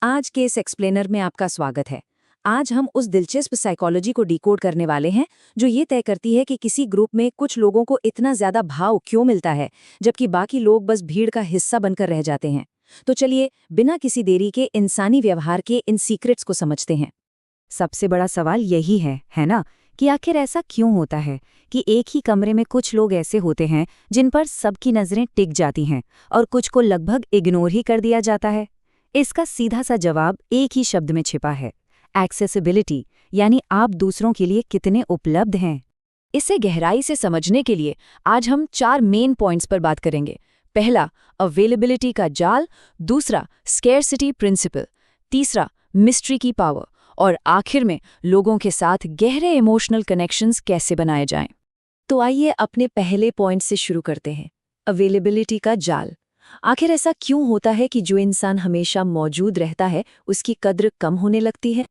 आज के इस एक्सप्लेनर में आपका स्वागत है। आज हम उस दिलचस्प साइकोलॉजी को डिकोड करने वाले हैं जो ये तय करती है कि किसी ग्रुप में कुछ लोगों को इतना ज्यादा भाव क्यों मिलता है जबकि बाकी लोग बस भीड़ का हिस्सा बनकर रह जाते हैं। तो चलिए बिना किसी देरी के इंसानी व्यवहार के इन सीक्रेट्स को समझते हैं। सबसे बड़ा सवाल यही है ना, कि आखिर ऐसा क्यों होता है कि एक ही कमरे में कुछ लोग ऐसे होते हैं जिन पर सबकी नजरें टिक जाती हैं और कुछ को लगभग इग्नोर ही कर दिया जाता है। इसका सीधा सा जवाब एक ही शब्द में छिपा है, एक्सेसिबिलिटी, यानी आप दूसरों के लिए कितने उपलब्ध हैं। इसे गहराई से समझने के लिए आज हम 4 मेन पॉइंट्स पर बात करेंगे। पहला, अवेलेबिलिटी का जाल। दूसरा, स्केर्सिटी प्रिंसिपल। तीसरा, मिस्ट्री की पावर। और आखिर में लोगों के साथ गहरे इमोशनल कनेक्शंस कैसे बनाए जाएं। तो आइए अपने पहले पॉइंट से शुरू करते हैं, अवेलेबिलिटी का जाल। आखिर ऐसा क्यों होता है कि जो इंसान हमेशा मौजूद रहता है उसकी कद्र कम होने लगती है?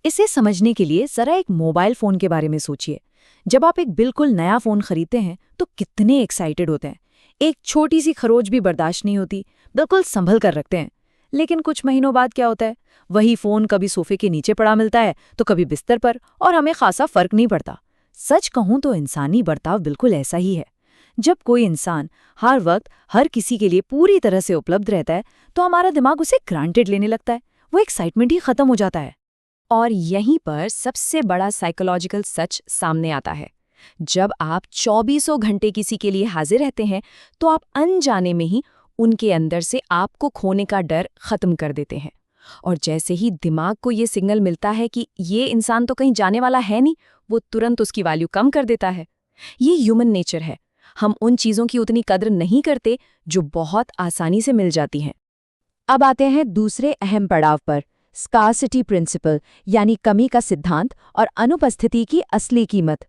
इसे समझने के लिए जरा एक मोबाइल फोन के बारे में सोचिए। जब आप एक बिल्कुल नया फोन खरीदते हैं तो कितने एक्साइटेड होते हैं। एक छोटी सी खरोच भी बर्दाश्त नहीं होती, बिल्कुल संभल कर रखते हैं। लेकिन कुछ महीनों बाद क्या होता है, वही फोन कभी सोफे के नीचे पड़ा मिलता है तो कभी बिस्तर पर, और हमें खासा फर्क नहीं पड़ता। सच कहूं तो इंसानी बर्ताव बिल्कुल ऐसा ही है। जब कोई इंसान हर वक्त हर किसी के लिए पूरी तरह से उपलब्ध रहता है तो हमारा दिमाग उसे ग्रांटेड लेने लगता है, वो एक्साइटमेंट ही खत्म हो जाता है। और यहीं पर सबसे बड़ा साइकोलॉजिकल सच सामने आता है। जब आप 24 घंटे किसी के लिए हाजिर रहते हैं तो आप अनजाने में ही उनके अंदर से आपको खोने का डर खत्म कर देते हैं। और जैसे ही दिमाग को ये सिग्नल मिलता है कि ये इंसान तो कहीं जाने वाला है नहीं, वो तुरंत उसकी वैल्यू कम कर देता है। ये ह्यूमन नेचर है। हम उन चीज़ों की उतनी कद्र नहीं करते जो बहुत आसानी से मिल जाती हैं। अब आते हैं दूसरे अहम पड़ाव पर, स्कार्सिटी प्रिंसिपल, यानी कमी का सिद्धांत और अनुपस्थिति की असली कीमत।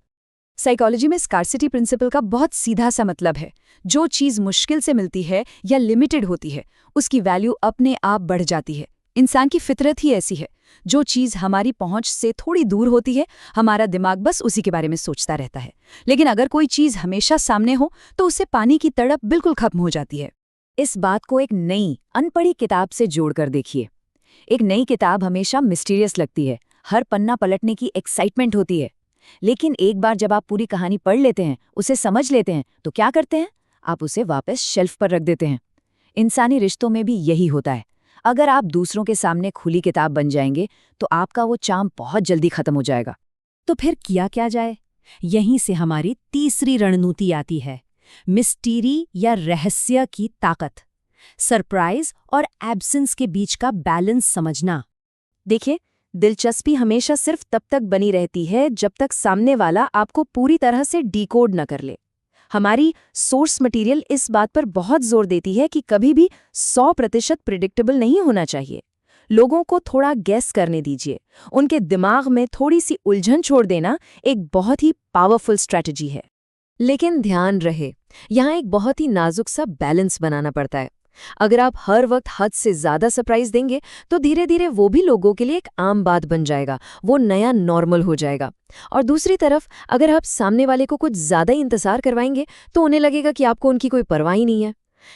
साइकोलॉजी में स्कार्सिटी प्रिंसिपल का बहुत सीधा सा मतलब है, जो चीज़ मुश्किल से मिलती है या लिमिटेड होती है उसकी वैल्यू अपने आप बढ़ जाती है। इंसान की फितरत ही ऐसी है। जो चीज़ हमारी पहुंच से थोड़ी दूर होती है हमारा दिमाग बस उसी के बारे में सोचता रहता है। लेकिन अगर कोई चीज़ हमेशा सामने हो तो उसे पाने की तड़प बिल्कुल खत्म हो जाती है। इस बात को एक नई अनपढ़ी किताब से जोड़कर देखिए। एक नई किताब हमेशा मिस्टीरियस लगती है, हर पन्ना पलटने की एक्साइटमेंट होती है। लेकिन एक बार जब आप पूरी कहानी पढ़ लेते हैं, उसे समझ लेते हैं, तो क्या करते हैं? आप उसे वापस शेल्फ पर रख देते हैं। इंसानी रिश्तों में भी यही होता है। अगर आप दूसरों के सामने खुली किताब बन जाएंगे तो आपका वो चार्म बहुत जल्दी खत्म हो जाएगा। तो फिर किया क्या जाए? यहीं से हमारी तीसरी रणनीति आती है, मिस्टीरी या रहस्य की ताकत। सरप्राइज और एब्सेंस के बीच का बैलेंस समझना। देखिए, दिलचस्पी हमेशा सिर्फ तब तक बनी रहती है जब तक सामने वाला आपको पूरी तरह से डिकोड न कर ले। हमारी सोर्स मटेरियल इस बात पर बहुत जोर देती है कि कभी भी 100% प्रिडिक्टेबल नहीं होना चाहिए। लोगों को थोड़ा गेस करने दीजिए। उनके दिमाग में थोड़ी सी उलझन छोड़ देना एक बहुत ही पावरफुल स्ट्रैटेजी है। लेकिन ध्यान रहे, यहाँ एक बहुत ही नाजुक सा बैलेंस बनाना पड़ता है। अगर आप हर वक्त हद से ज्यादा सरप्राइज देंगे तो धीरे धीरे वो भी लोगों के लिए एक आम बात बन जाएगा, वो नया नॉर्मल हो जाएगा। और दूसरी तरफ अगर आप सामने वाले को कुछ ज्यादा ही इंतजार करवाएंगे तो उन्हें लगेगा कि आपको उनकी कोई परवाह ही नहीं है।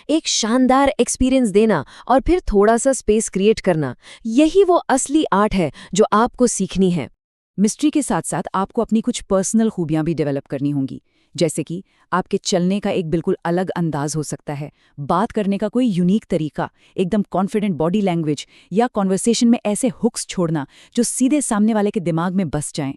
एक शानदार एक्सपीरियंस देना और फिर थोड़ा सा स्पेस क्रिएट करना, यही वो असली आर्ट है जो आपको सीखनी है। मिस्ट्री के साथ साथ आपको अपनी कुछ पर्सनल खूबियां भी डेवलप करनी होंगी, जैसे कि आपके चलने का एक बिल्कुल अलग अंदाज हो सकता है, बात करने का कोई यूनिक तरीका, एकदम कॉन्फिडेंट बॉडी लैंग्वेज, या कॉन्वर्सेशन में ऐसे हुक्स छोड़ना जो सीधे सामने वाले के दिमाग में बस जाएं।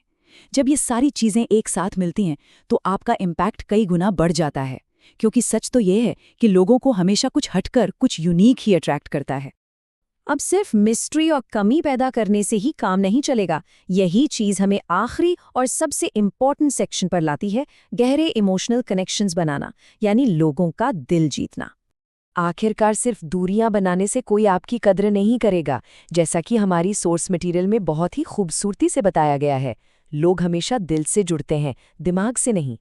जब ये सारी चीज़ें एक साथ मिलती हैं तो आपका इम्पैक्ट कई गुना बढ़ जाता है, क्योंकि सच तो ये है कि लोगों को हमेशा कुछ हटकर कुछ यूनिक ही अट्रैक्ट करता है। अब सिर्फ मिस्ट्री और कमी पैदा करने से ही काम नहीं चलेगा। यही चीज़ हमें आखिरी और सबसे इम्पॉर्टेंट सेक्शन पर लाती है, गहरे इमोशनल कनेक्शंस बनाना, यानी लोगों का दिल जीतना। आखिरकार सिर्फ दूरियां बनाने से कोई आपकी कद्र नहीं करेगा। जैसा कि हमारी सोर्स मटेरियल में बहुत ही खूबसूरती से बताया गया है, लोग हमेशा दिल से जुड़ते हैं, दिमाग से नहीं।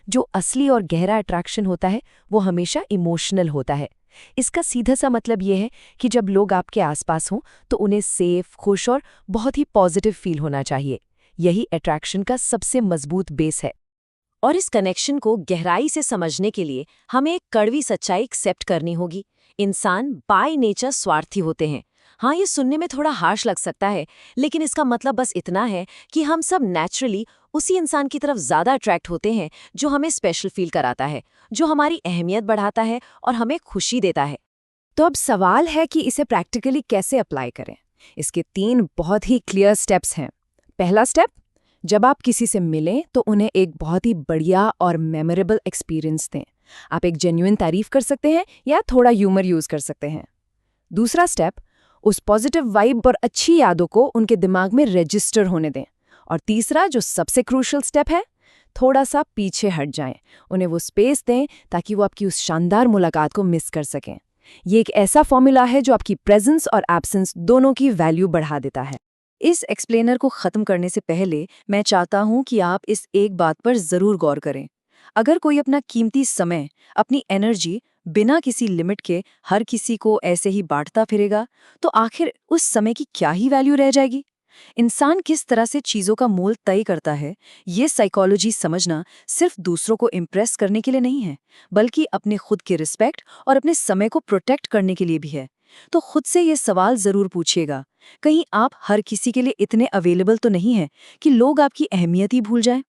जो असली और गहरा अट्रैक्शन होता है वो हमेशा इमोशनल होता है। इसका सीधा सा मतलब यह है कि जब लोग आपके आसपास हों तो उन्हें सेफ, खुश और बहुत ही पॉजिटिव फील होना चाहिए। यही अट्रैक्शन का सबसे मजबूत बेस है। और इस कनेक्शन को गहराई से समझने के लिए हमें एक कड़वी सच्चाई एक्सेप्ट करनी होगी। इंसान बाय नेचर स्वार्थी होते हैं। हाँ, ये सुनने में थोड़ा हार्श लग सकता है, लेकिन इसका मतलब बस इतना है कि हम सब नेचुरली उसी इंसान की तरफ ज़्यादा अट्रैक्ट होते हैं जो हमें स्पेशल फील कराता है, जो हमारी अहमियत बढ़ाता है और हमें खुशी देता है। तो अब सवाल है कि इसे प्रैक्टिकली कैसे अप्लाई करें। इसके 3 बहुत ही क्लियर स्टेप्स हैं। पहला स्टेप, जब आप किसी से मिलें तो उन्हें एक बहुत ही बढ़िया और मेमोरेबल एक्सपीरियंस दें। आप एक जेन्युइन तारीफ कर सकते हैं या थोड़ा ह्यूमर यूज कर सकते हैं। दूसरा स्टेप, उस पॉजिटिव वाइब और अच्छी यादों को उनके दिमाग में रजिस्टर होने दें। और तीसरा, जो सबसे क्रूशियल स्टेप है, थोड़ा सा पीछे हट जाएं, उन्हें वो स्पेस दें ताकि वो आपकी उस शानदार मुलाकात को मिस कर सकें। ये एक ऐसा फॉर्मूला है जो आपकी प्रेजेंस और एब्सेंस दोनों की वैल्यू बढ़ा देता है। इस एक्सप्लेनर को खत्म करने से पहले मैं चाहता हूं कि आप इस एक बात पर जरूर गौर करें। अगर कोई अपना कीमती समय, अपनी एनर्जी बिना किसी लिमिट के हर किसी को ऐसे ही बांटता फिरेगा, तो आखिर उस समय की क्या ही वैल्यू रह जाएगी? इंसान किस तरह से चीजों का मोल तय करता है, ये साइकोलॉजी समझना सिर्फ दूसरों को इम्प्रेस करने के लिए नहीं है, बल्कि अपने खुद के रिस्पेक्ट और अपने समय को प्रोटेक्ट करने के लिए भी है। तो खुद से ये सवाल जरूर पूछिएगा, कहीं आप हर किसी के लिए इतने अवेलेबल तो नहीं हैं कि लोग आपकी अहमियत ही भूल जाएं?